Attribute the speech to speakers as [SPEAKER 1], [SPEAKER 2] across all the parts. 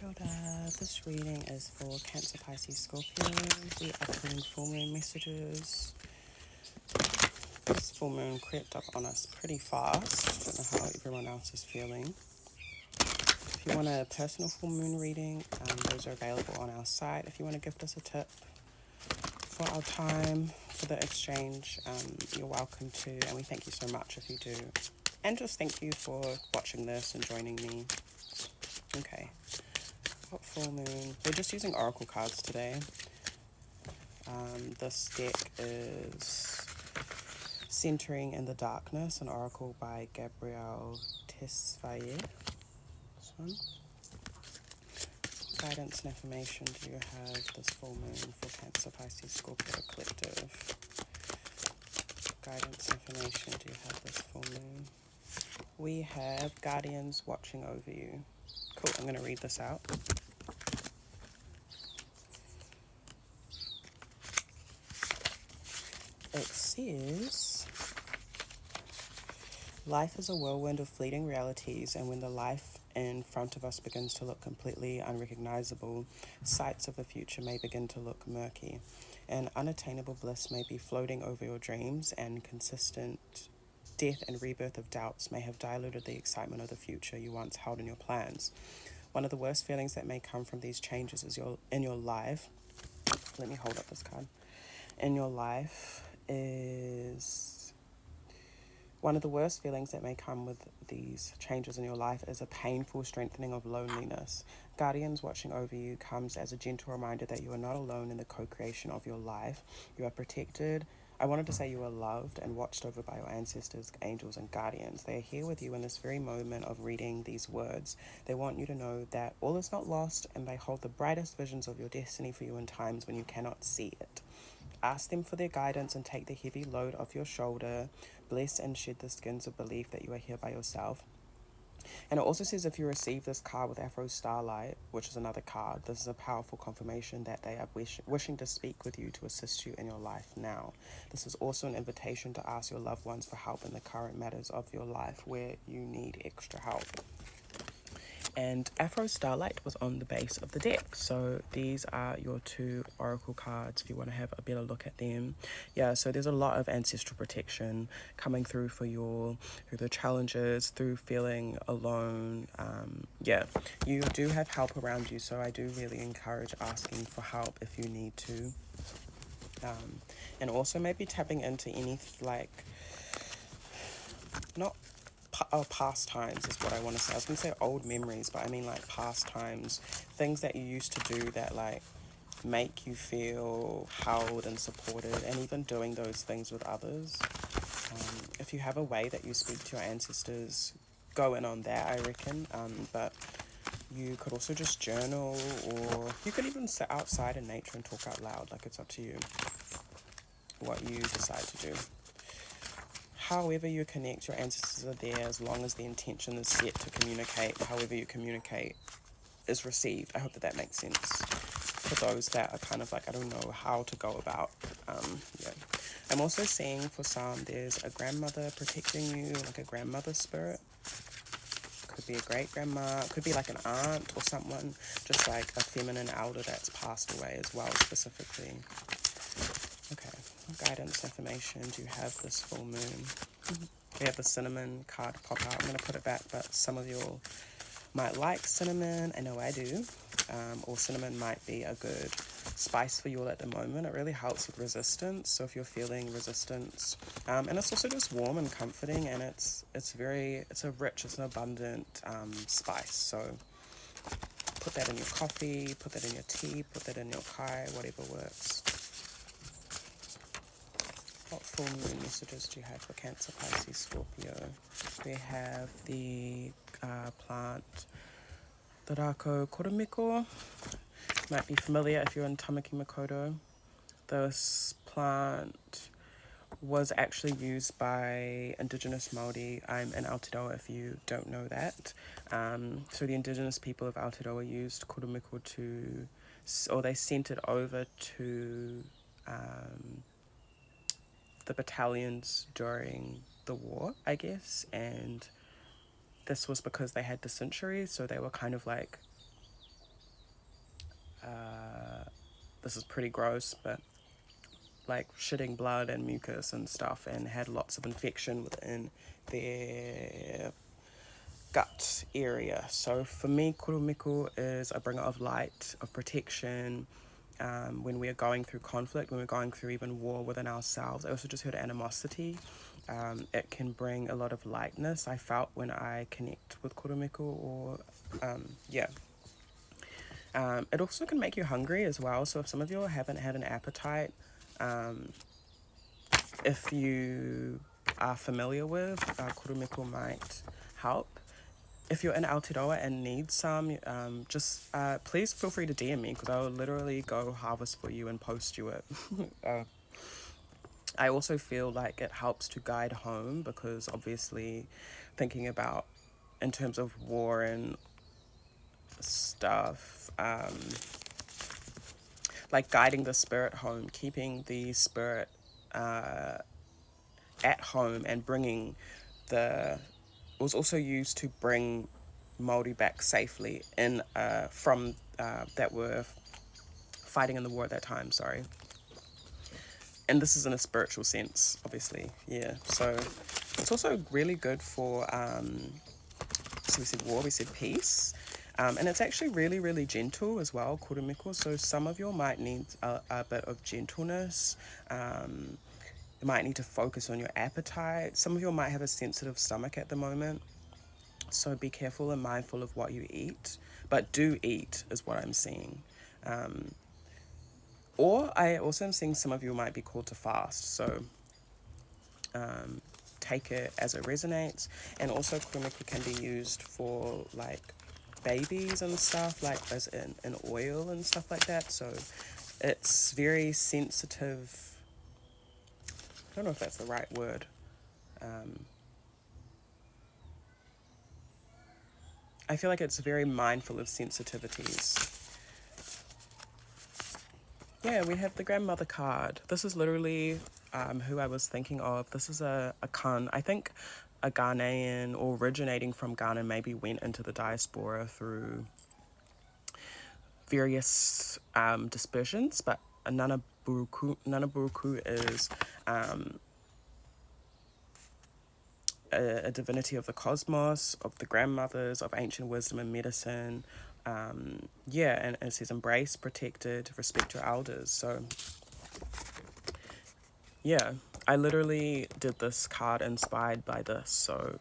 [SPEAKER 1] Kia ora. This reading is for Cancer, Pisces, Scorpio. We are pulling full moon messages. This full moon crept up on us pretty fast. Don't know how everyone else is feeling. If you want a personal full moon reading, those are available on our site. If you want to gift us a tip for our time, for the exchange, you're welcome to. And we thank you so much if you do. And just thank you for watching this and joining me. Okay. Full moon. We're just using oracle cards today. This deck is Centering in the Darkness, an oracle by Gabrielle Tesfaye. This one. Guidance and affirmation do you have this full moon for Cancer, Pisces, Scorpio collective? Guidance and affirmation do you have this full moon? We have guardians watching over you. Cool, I'm going to read this out. It says, life is a whirlwind of fleeting realities, and when the life in front of us begins to look completely unrecognizable, sights of the future may begin to look murky. An unattainable bliss may be floating over your dreams, and consistent death and rebirth of doubts may have diluted the excitement of the future you once held in your plans. One of the worst feelings that may come from these changes is in your life. Let me hold up this card. In your life is one of the worst feelings that may come with these changes in your life is a painful strengthening of loneliness. Guardians watching over you comes as a gentle reminder that you are not alone in the co-creation of your life. You are protected. I wanted to say you are loved and watched over by your ancestors, angels, and guardians. They are here with you in this very moment of reading these words. They want you to know that all is not lost, and they hold the brightest visions of your destiny for you in times when you cannot see it. Ask them for their guidance and take the heavy load off your shoulder. Bless and shed the skins of belief that you are here by yourself. And it also says if you receive this card with Afro Starlight, which is another card, this is a powerful confirmation that they are wishing to speak with you to assist you in your life now. This is also an invitation to ask your loved ones for help in the current matters of your life where you need extra help. And Afro Starlight was on the base of the deck. So these are your two oracle cards if you want to have a better look at them. Yeah, so there's a lot of ancestral protection coming through for you, through the challenges, through feeling alone. Yeah, you do have help around you, so I do really encourage asking for help if you need to. And also maybe tapping into any, like, not past times is what I want to say. I was going to say old memories, but I mean like past times, things that you used to do that like make you feel held and supported, and even doing those things with others. If you have a way that you speak to your ancestors, go in on that, I reckon. But you could also just journal, or you could even sit outside in nature and talk out loud. Like, it's up to you what you decide to do. However you connect, your ancestors are there as long as the intention is set to communicate. However you communicate is received. I hope that makes sense for those that are kind of like, I don't know how to go about. Yeah. I'm also seeing for some, there's a grandmother protecting you, like a grandmother spirit. Could be a great grandma, could be like an aunt or someone, just like a feminine elder that's passed away as well, specifically. Okay, guidance information. Do you have this full moon? We have the cinnamon card pop out. I'm going to put it back, but some of you might like cinnamon. I know I do. Or cinnamon might be a good spice for you all at the moment. It really helps with resistance. So if you're feeling resistance, and it's also just warm and comforting, and it's a rich, it's an abundant spice. So put that in your coffee, put that in your tea, put that in your kai, whatever works. What full moon messages do you have for Cancer, Pisces, Scorpio? We have the plant Dorako Koromiko. Might be familiar if you're in Tamaki Makaurau. This plant was actually used by Indigenous Māori. I'm in Aotearoa if you don't know that. So the Indigenous people of Aotearoa used Koromiko they sent it over to the battalions during the war, I guess, and this was because they had dysentery, so they were kind of like this is pretty gross, but like shitting blood and mucus and stuff, and had lots of infection within their gut area. So for me, kurumiku is a bringer of light, of protection. When we are going through conflict, when we're going through even war within ourselves. I also just heard animosity. It can bring a lot of lightness, I felt, when I connect with kurumiku, or yeah. It also can make you hungry as well. So if some of you haven't had an appetite, if you are familiar with, kurumiku might help. If you're in Aotearoa and need some, just please feel free to DM me, because I'll literally go harvest for you and post you it. I also feel like it helps to guide home, because obviously thinking about in terms of war and stuff, like guiding the spirit home, keeping the spirit at home, and bringing it was also used to bring Māori back safely in from that were fighting in the war at that time, sorry. And this is in a spiritual sense, obviously, yeah. So it's also really good for, so we said war, we said peace. And it's actually really, really gentle as well, kurumiku. So some of you might need a bit of gentleness. You might need to focus on your appetite. Some of you might have a sensitive stomach at the moment. So be careful and mindful of what you eat. But do eat, is what I'm seeing. Or I also am seeing some of you might be called to fast. So take it as it resonates. And also kurumiku can be used for like babies and stuff, like as in oil and stuff like that. So it's very sensitive. I don't know if that's the right word. I feel like it's very mindful of sensitivities. Yeah, we have the grandmother card. This is literally who I was thinking of. This is a kan. I think a Ghanaian, or originating from Ghana, maybe went into the diaspora through various dispersions, but a Nanaburuku is a divinity of the cosmos, of the grandmothers, of ancient wisdom and medicine. Yeah, and it says embrace, protected, respect your elders. So yeah, I literally did this card inspired by this. So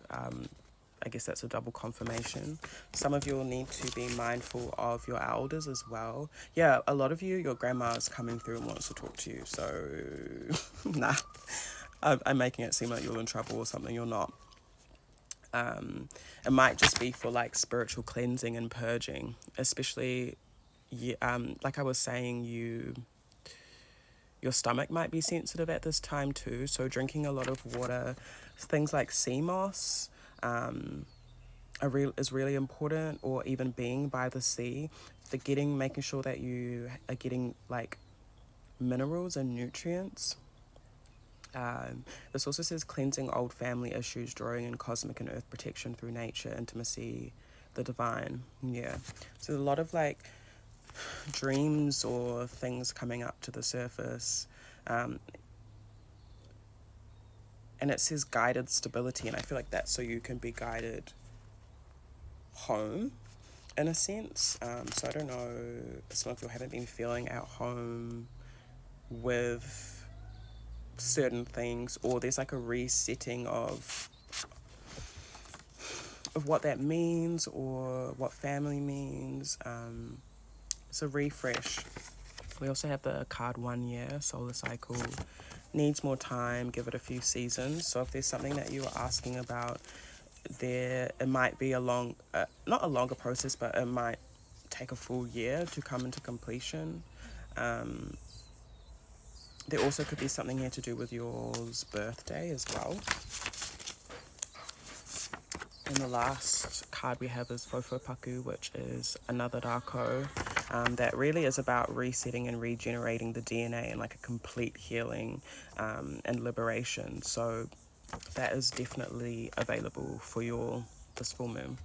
[SPEAKER 1] I guess that's a double confirmation. Some of you will need to be mindful of your elders as well. Yeah, a lot of you, your grandma is coming through and wants to talk to you. So nah, I'm making it seem like you're in trouble or something. You're not. It might just be for like spiritual cleansing and purging, especially, like I was saying, your stomach might be sensitive at this time too. So drinking a lot of water, things like sea moss, is really important, or even being by the sea. Making sure that you are getting like minerals and nutrients. This also says cleansing old family issues, drawing in cosmic and earth protection through nature, intimacy, the divine. Yeah. So a lot of like dreams or things coming up to the surface. And it says guided stability, and I feel like that's so you can be guided home in a sense. So I don't know, some of you haven't been feeling at home with certain things, or there's like a resetting of what that means, or what family means. It's a refresh. We also have the card 1 year, solar cycle, needs more time, give it a few seasons. So if there's something that you are asking about, it might be not a longer process, but it might take a full year to come into completion. There also could be something here to do with yours birthday as well. And the last card we have is Fofo Paku, which is another Rako, that really is about resetting and regenerating the DNA and like a complete healing and liberation. So that is definitely available for this full moon.